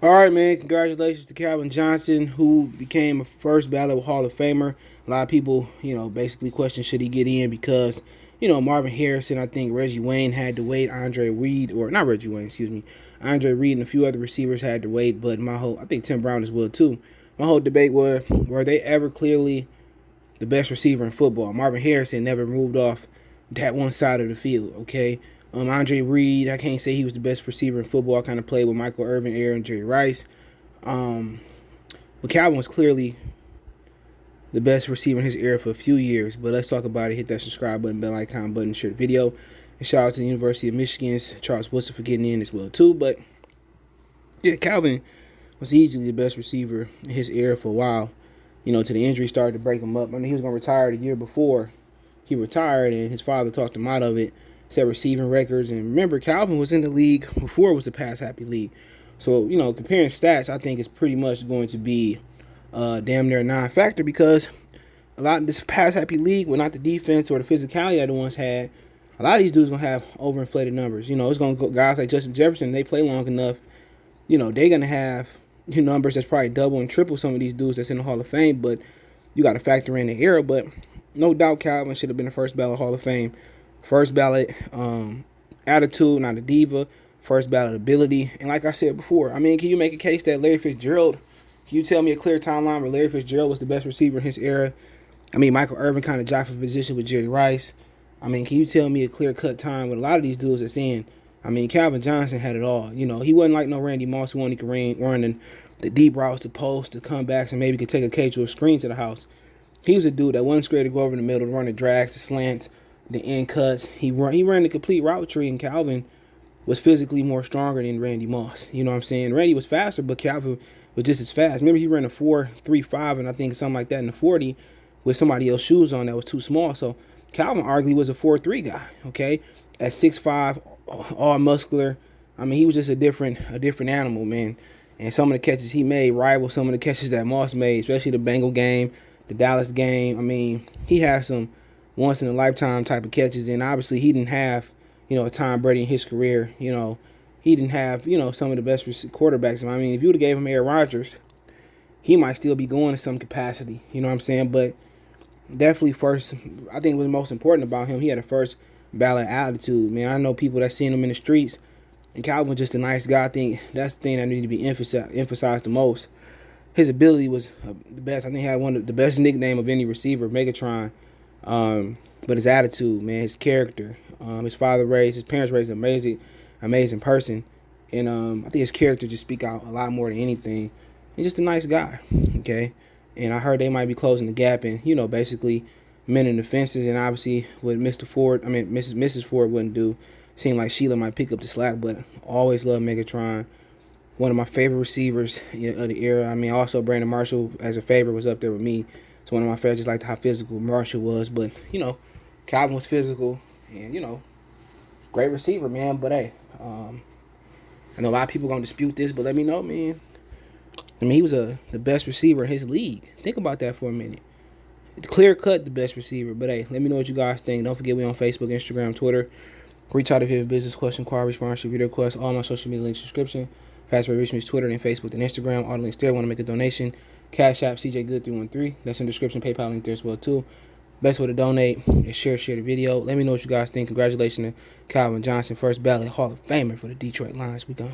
All right, man. Congratulations to Calvin Johnson, who became a first ballot Hall of Famer. A lot of people, basically question should he get in because, Marvin Harrison, I think Reggie Wayne had to wait. Andre Reed, or not Reggie Wayne, excuse me. Andre Reed and a few other receivers had to wait. But I think Tim Brown as well, too. My whole debate was, were they ever clearly the best receiver in football? Marvin Harrison never moved off that one side of the field, okay? Andre Reed, I can't say he was the best receiver in football. I kind of played with Michael Irvin, Aaron, Jerry Rice. Um, but Calvin was clearly the best receiver in his era for a few years. But let's talk about it. Hit that subscribe button, bell icon button, share the video. And shout out to the University of Michigan's Charles Woodson for getting in as well, too. But, yeah, Calvin was easily the best receiver in his era for a while. Till the injury started to break him up. I mean, he was going to retire the year before he retired, and his father talked him out of it, set receiving records. And remember, Calvin was in the league before it was a pass-happy league. So, comparing stats, I think is pretty much going to be damn near a non-factor because a lot of this pass-happy league, well, not the defense or the physicality that the ones had, a lot of these dudes going to have overinflated numbers. It's going to go guys like Justin Jefferson, they play long enough, they're going to have numbers that's probably double and triple some of these dudes that's in the Hall of Fame, but you got to factor in the era. But no doubt Calvin should have been the first ballot Hall of Fame. First ballot attitude, not a diva. First ballot ability. And like I said before, I mean, can you make a case that Larry Fitzgerald, can you tell me a clear timeline where Larry Fitzgerald was the best receiver in his era? I mean, Michael Irvin kind of jockeyed for position with Jerry Rice. I mean, can you tell me a clear-cut time with a lot of these dudes that's in? I mean, Calvin Johnson had it all. He wasn't like no Randy Moss who only could run the deep routes, the post, the comebacks, and maybe could take occasional screen to the house. He was a dude that wasn't scared to go over the middle, to run the drags, the slants, the end cuts. He ran the complete route tree, and Calvin was physically more stronger than Randy Moss. You know what I'm saying? Randy was faster, but Calvin was just as fast. Remember, he ran a 4.35 and I think something like that in the 40 with somebody else's shoes on that was too small. So Calvin arguably was a 4.3 guy, okay? At 6'5", all muscular. I mean, he was just a different animal, man. And some of the catches he made rival some of the catches that Moss made, especially the Bengal game, the Dallas game. I mean, he had some once-in-a-lifetime type of catches, and obviously he didn't have, a Tom Brady in his career. He didn't have, some of the best quarterbacks. I mean, if you would have gave him Aaron Rodgers, he might still be going to some capacity. You know what I'm saying? But definitely first, I think what's most important about him, he had a first ballot attitude, man. I know people that seen him in the streets, and Calvin was just a nice guy. I think that's the thing that needed to be emphasized the most. His ability was the best. I think he had one of the best nickname of any receiver, Megatron. But his attitude, man, his character. His parents raised an amazing person. And I think his character just speak out a lot more than anything. He's just a nice guy, okay? And I heard they might be closing the gap and, basically mending the fences. And obviously what Mrs. Ford wouldn't do, seemed like Sheila might pick up the slack. But always loved Megatron. One of my favorite receivers of the era. I mean, also Brandon Marshall as a favorite was up there with me. It's one of my favorites, just like how physical Marshall was. But, Calvin was physical and, great receiver, man. But, hey, I know a lot of people going to dispute this, but let me know, man. I mean, he was the best receiver in his league. Think about that for a minute. Clear cut, the best receiver. But, hey, let me know what you guys think. Don't forget we on Facebook, Instagram, Twitter. Reach out if you have a business question, inquiry, sponsorship, video request. All my social media links, description. Fast way to reach me is Twitter and Facebook and Instagram. All the links there. Want to make a donation? Cash App, CJ Good 313. That's in the description. PayPal link there as well, too. Best way to donate is share the video. Let me know what you guys think. Congratulations to Calvin Johnson, first ballot Hall of Famer for the Detroit Lions. We go.